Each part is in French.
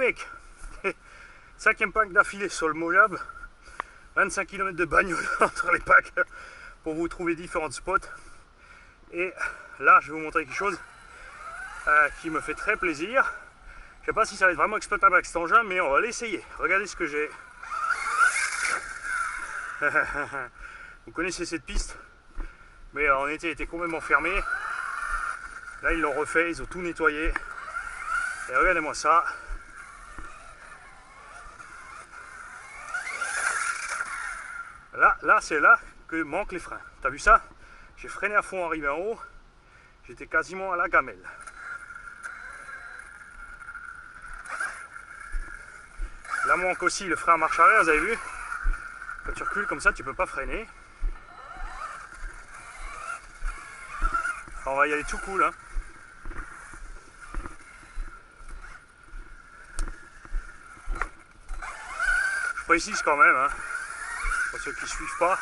mecs, 5e pack d'affilée sur le Mojave, 25 km de bagnole entre les packs pour vous trouver différents spots. Et là, je vais vous montrer quelque chose qui me fait très plaisir. Je sais pas si ça va être vraiment exploitable avec cet engin, mais on va l'essayer. Regardez ce que j'ai. Vous connaissez cette piste, mais en été, elle était complètement fermée. Là, ils l'ont refait, ils ont tout nettoyé. Et regardez-moi ça. Là, c'est là que manquent les freins. T'as vu ça? J'ai freiné à fond, arrivé en haut. J'étais quasiment à la gamelle. Là, manque aussi le frein à marche arrière, vous avez vu? Quand tu recules comme ça, tu peux pas freiner. Alors, on va y aller tout cool, hein. Je précise quand même, hein, pour ceux qui ne suivent pas,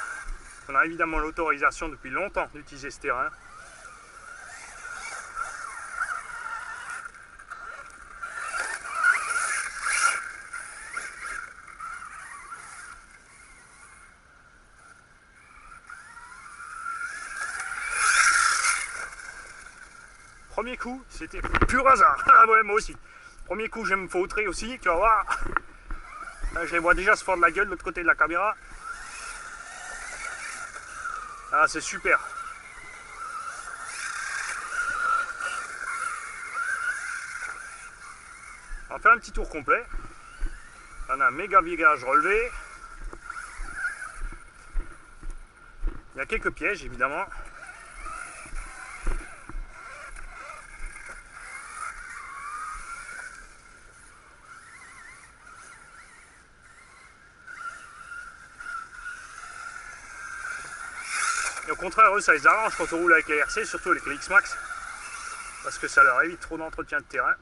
on a évidemment l'autorisation depuis longtemps d'utiliser ce terrain. Premier coup, c'était pur hasard. Ah ouais, moi aussi. Premier coup, je vais me fautrer aussi, tu vas voir. Là, je les vois déjà se fendre la gueule de l'autre côté de la caméra. Ah, c'est super. On va faire un petit tour complet. On a un méga virage relevé. Il y a quelques pièges, évidemment. Et au contraire, eux, ça les arrange quand on roule avec les RC, surtout avec les X-Max, parce que ça leur évite trop d'entretien de terrain.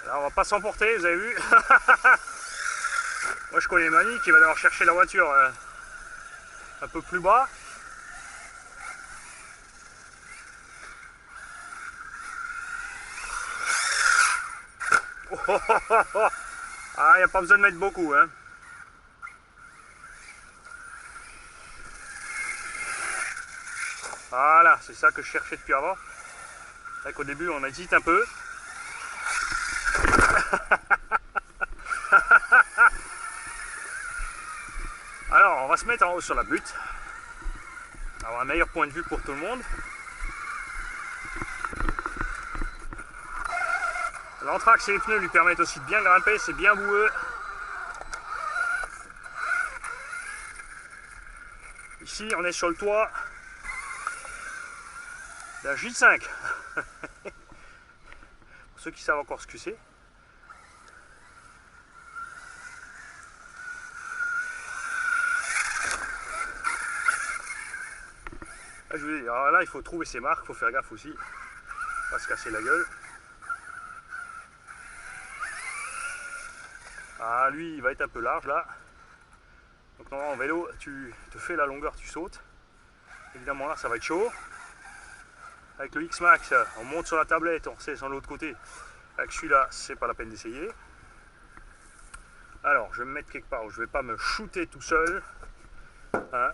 Là, on va pas s'emporter, vous avez vu. Moi, je connais Mani qui va devoir chercher la voiture un peu plus bas. Ah, il n'y a pas besoin de mettre beaucoup, hein. Voilà, c'est ça que je cherchais depuis avant. C'est vrai qu'au début, on hésite un peu. Alors, on va se mettre en haut sur la butte. Avoir un meilleur point de vue pour tout le monde. L'entraxe et les pneus lui permettent aussi de bien grimper, c'est bien boueux. Ici, on est sur le toit d'un J5. Pour ceux qui savent encore ce que c'est. Là, je vous dis, alors là, il faut trouver ses marques, il faut faire gaffe aussi. Pas se casser la gueule. Ah, lui, il va être un peu large là. Donc normalement en vélo, tu te fais la longueur, tu sautes. Évidemment là, ça va être chaud. Avec le X-Max, on monte sur la tablette, on sait sur l'autre côté. Avec celui-là, c'est pas la peine d'essayer. Alors, je vais me mettre quelque part où je vais pas me shooter tout seul. Hein.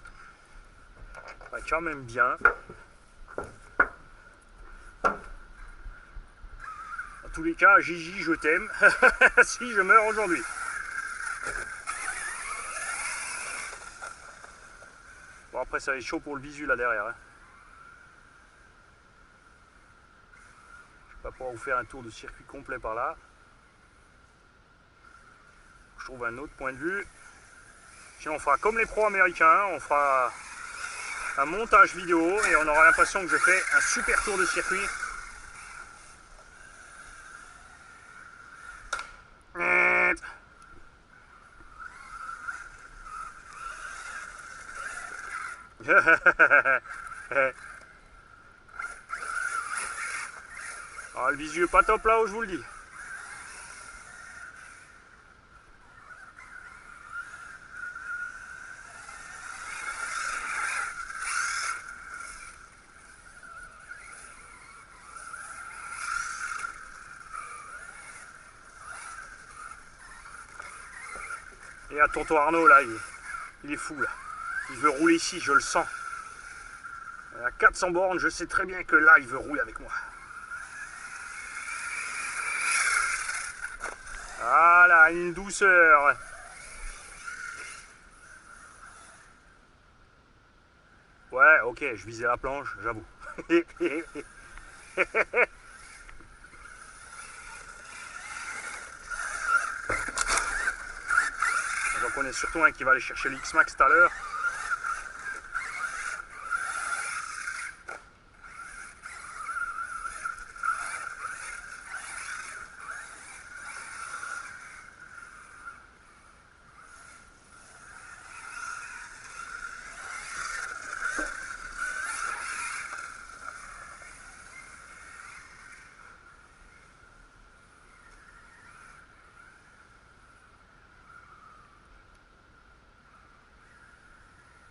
Ça va être quand même bien. Dans tous les cas, Gigi, je t'aime. Si je meurs aujourd'hui. Bon, après, ça va être chaud pour le visu là derrière. Hein. Je vais pas pouvoir vous faire un tour de circuit complet par là. Je trouve un autre point de vue. Sinon, on fera comme les pros américains. On fera un montage vidéo et on aura l'impression que je fais un super tour de circuit. Alors, le visu est pas top là où je vous le dis. Et à tonton Arnaud, là, il est fou, là. Il veut rouler ici, je le sens. À 400 bornes, je sais très bien que là, il veut rouler avec moi. Voilà, une douceur. Ouais, ok, je visais la planche, j'avoue. J'en connais surtout un qui va aller chercher l'X-Max tout à l'heure.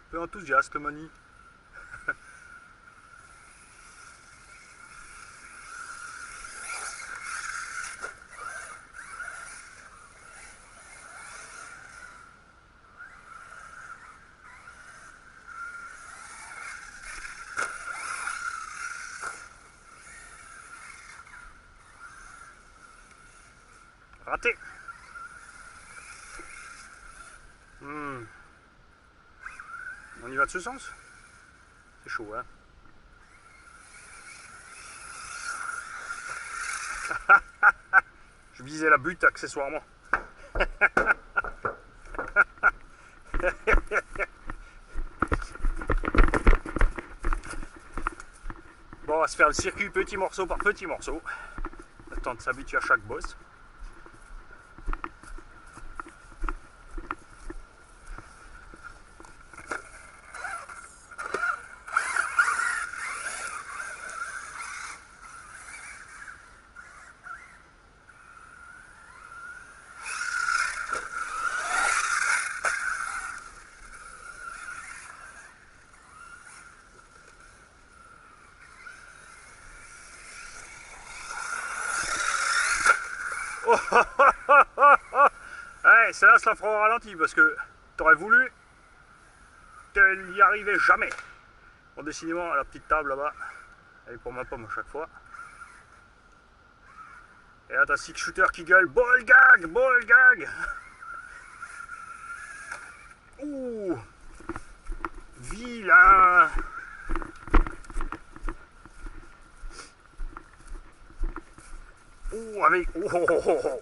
Peu enthousiaste, le Mani. Raté. On y va de ce sens? C'est chaud, hein? Je visais la butte accessoirement. Bon, on va se faire le circuit petit morceau par petit morceau. Le temps de s'habituer à chaque bosse. Oh, oh, oh, oh, oh, oh. Ouais, celle-là, se la fera au ralenti parce que t'aurais voulu qu'elle n'y arrivait jamais. Bon, décidément, la petite table là-bas, elle est pour ma pomme à chaque fois. Et là, t'as Six Shooter qui gueule ball gag, ball gag. Ouh, vilain. Ouh, avec. Oh, oh, oh, oh.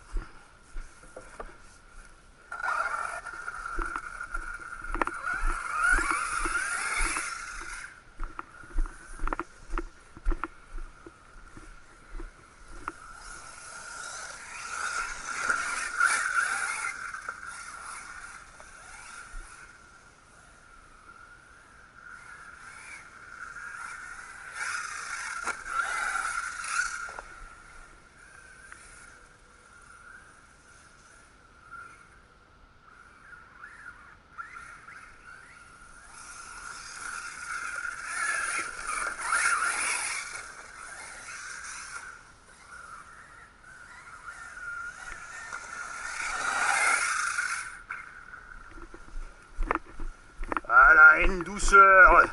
Voilà, une douceur.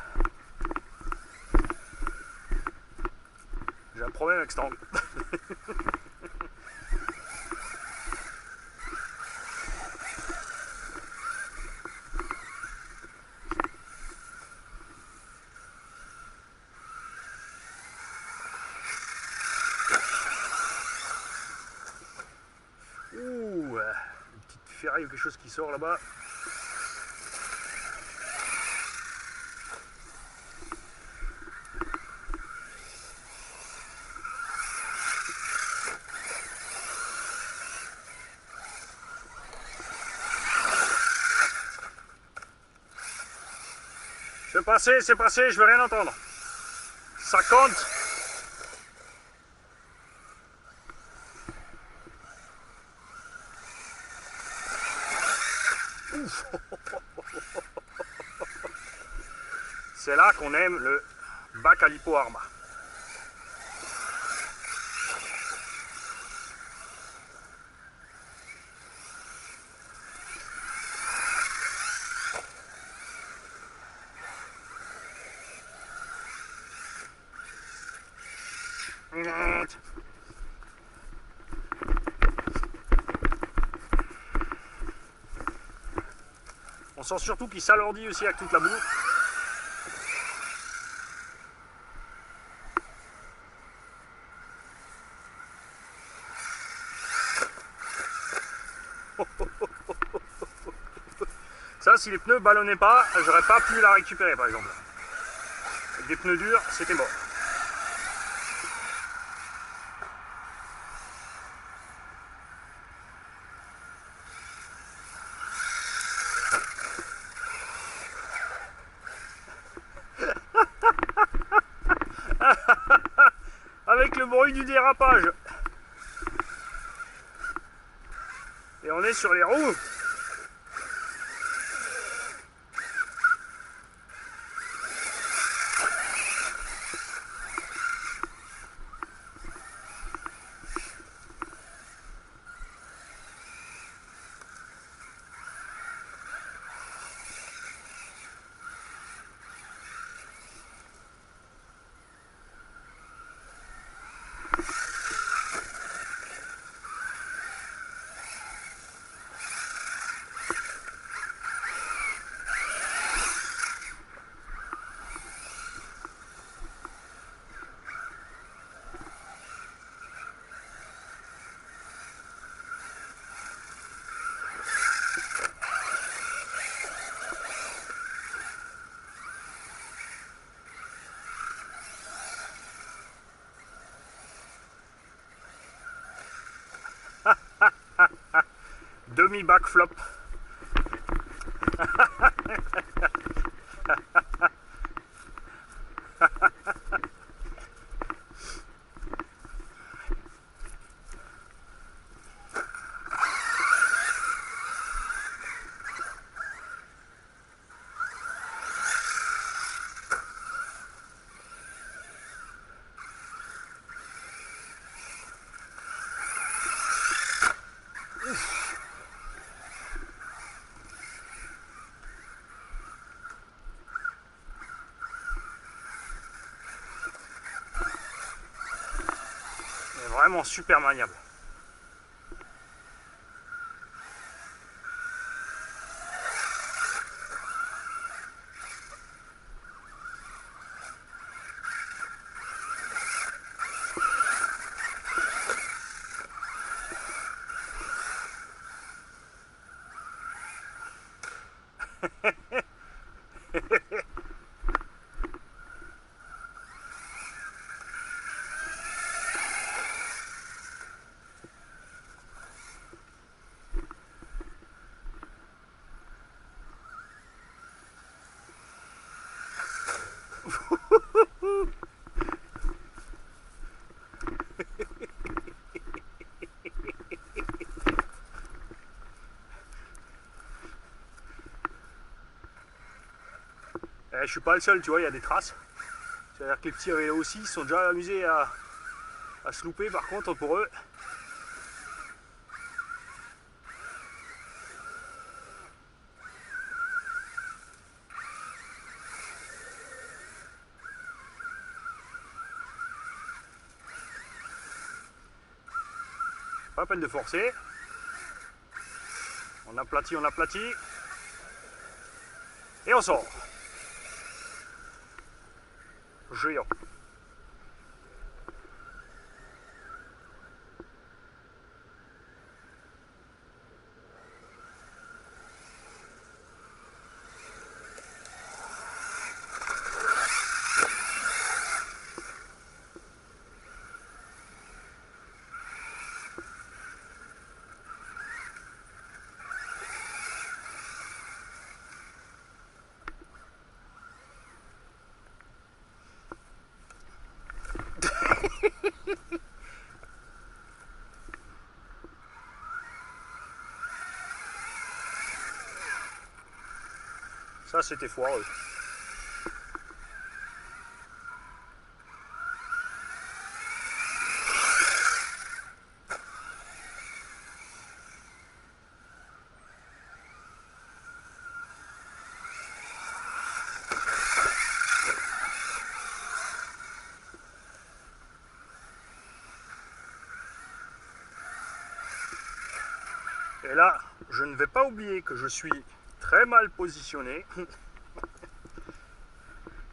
J'ai un problème avec cet angle. Ouh, une petite ferraille ou quelque chose qui sort là-bas. C'est passé, je veux rien entendre. Ça compte. C'est là qu'on aime le bac à l'Hippo Arma. On sent surtout qu'il s'alourdit aussi avec toute la boue. Ça, si les pneus ballonnaient pas, j'aurais pas pu la récupérer par exemple. Avec des pneus durs, c'était mort. Avec le bruit du dérapage. Et on est sur les roues. Demi-backflop. Vraiment super maniable. Je suis pas le seul, tu vois, il y a des traces. C'est-à-dire que les petits vélos aussi ils sont déjà amusés à se louper par contre pour eux. Pas la peine de forcer. On aplatit, on aplatit. Et on sort. Géant. Ça, c'était foireux. Et là, je ne vais pas oublier que je suis très mal positionné.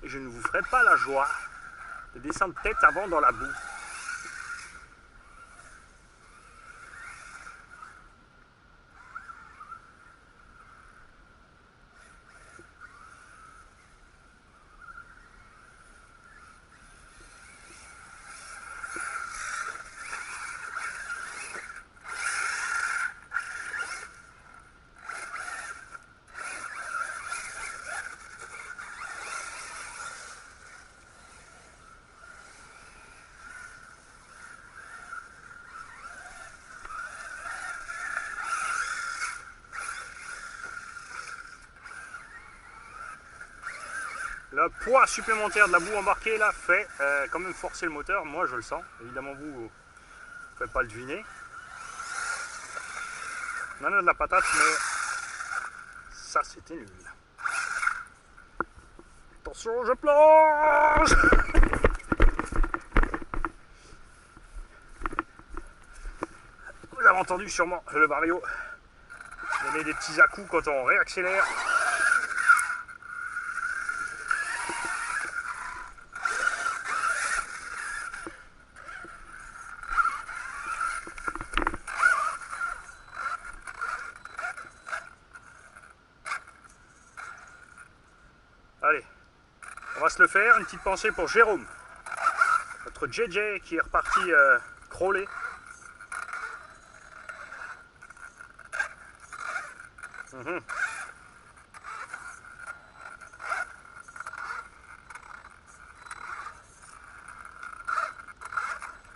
Et je ne vous ferai pas la joie de descendre tête avant dans la boue. Le poids supplémentaire de la boue embarquée là fait quand même forcer le moteur. Moi je le sens. Évidemment vous ne pouvez pas le deviner. On en a de la patate mais ça c'était nul. Attention je plonge. Vous avez entendu sûrement le Vario donner des petits à-coups quand on réaccélère. Allez, on va se le faire. Une petite pensée pour Jérôme, notre JJ qui est reparti crawler.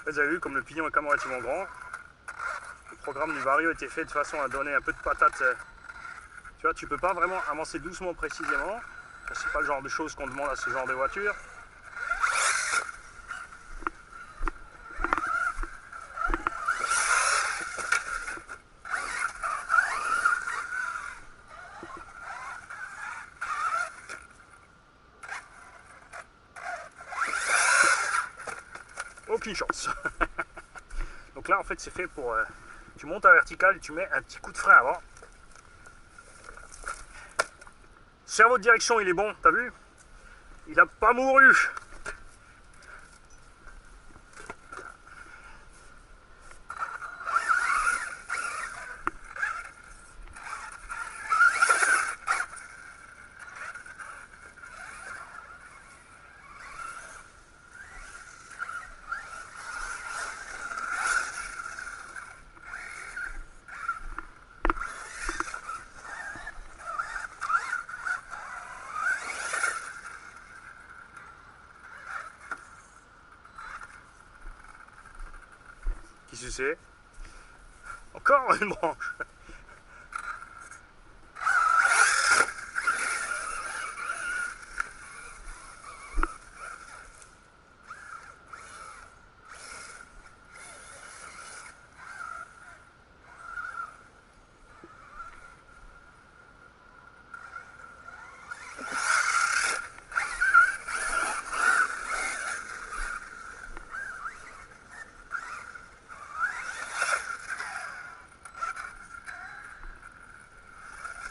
Vous avez vu comme le pignon est quand même relativement grand. Le programme du Vario était fait de façon à donner un peu de patate. Tu vois, tu peux pas vraiment avancer doucement précisément. C'est pas le genre de choses qu'on demande à ce genre de voiture. Aucune chance. Donc là en fait c'est fait pour... tu montes à vertical et tu mets un petit coup de frein avant. Cerveau de direction il est bon, t'as vu? Il a pas mouru. Qui se sait? Encore une branche.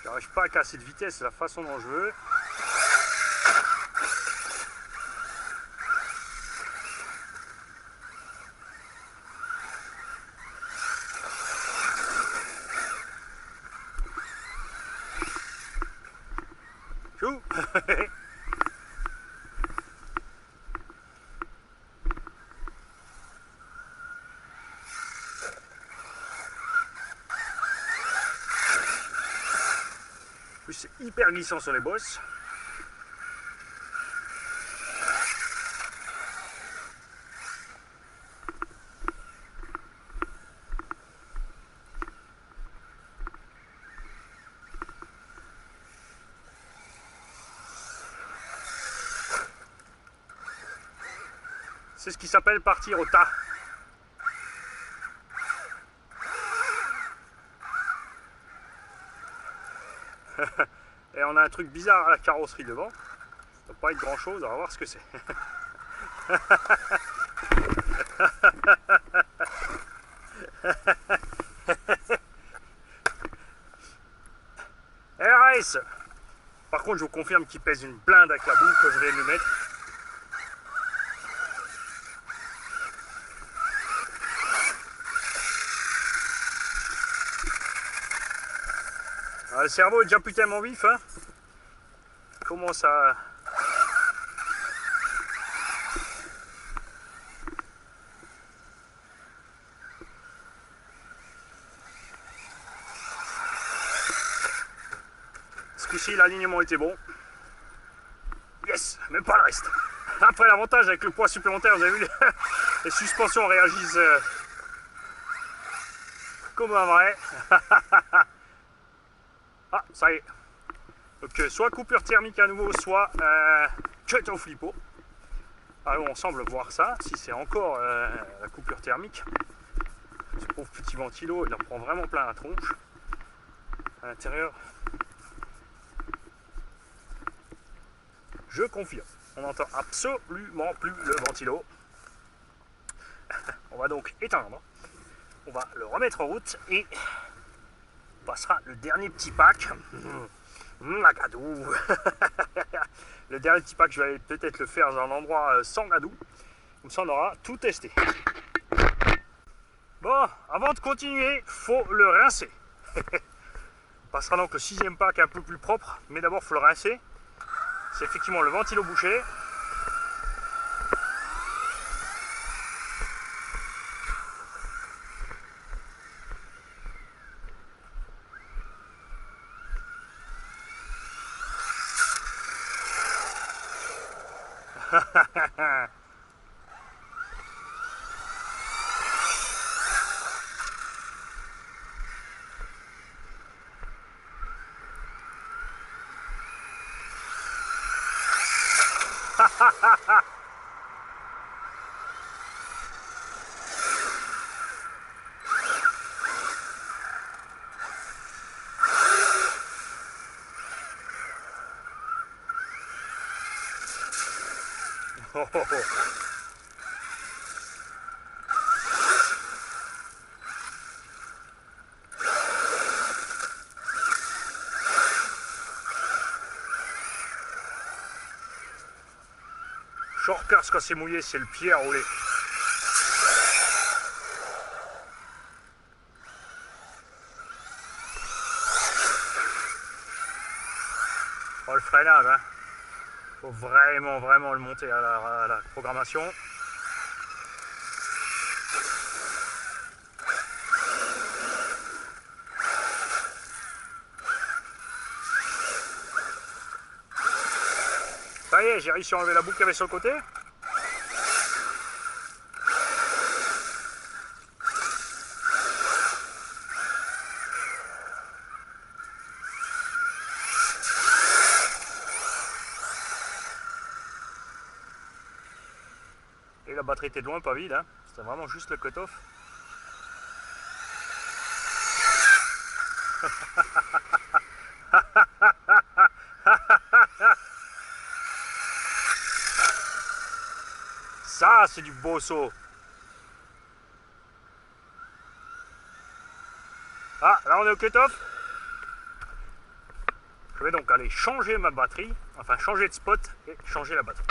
J'arrive pas à casser de vitesse de la façon dont je veux. Chou. Plus c'est hyper glissant sur les bosses. C'est ce qui s'appelle partir au tas. Et on a un truc bizarre à la carrosserie devant. Ça ne va pas être grand chose, on va voir ce que c'est. Par contre, je vous confirme qu'il pèse une blinde avec la boue que je vais lui mettre. Le cerveau est déjà plus tellement vif, hein. Comment ça... Ce coup-ci, l'alignement était bon. Yes, mais pas le reste. Après, l'avantage avec le poids supplémentaire, vous avez vu, les suspensions réagissent comme un vrai. Ah, ça y est. Donc, soit coupure thermique à nouveau, soit cut au flippo. Alors, on semble voir ça, si c'est encore la coupure thermique. Ce pauvre petit ventilo, il en prend vraiment plein la tronche. À l'intérieur, je confirme, on n'entend absolument plus le ventilo. On va donc éteindre. On va le remettre en route et on passera le dernier petit pack. La gadoue. Le dernier petit pack, je vais peut-être le faire dans un endroit sans gadoue. Comme ça, on aura tout testé. Bon, avant de continuer, faut le rincer. On passera donc le 6e pack un peu plus propre, mais d'abord, il faut le rincer. C'est effectivement le ventilo bouché. Oh, oh, oh. Shortcast quand c'est mouillé, c'est le pied à rouler. Oh, le freinage, hein. Faut vraiment le monter à la programmation. Ça y est, j'ai réussi à enlever la boucle qu'il y avait sur le côté. Et la batterie était de loin pas vide, hein. C'était vraiment juste le cut-off. Ça, c'est du beau saut. Ah, là on est au cut-off. Je vais donc aller changer ma batterie, enfin changer de spot et changer la batterie.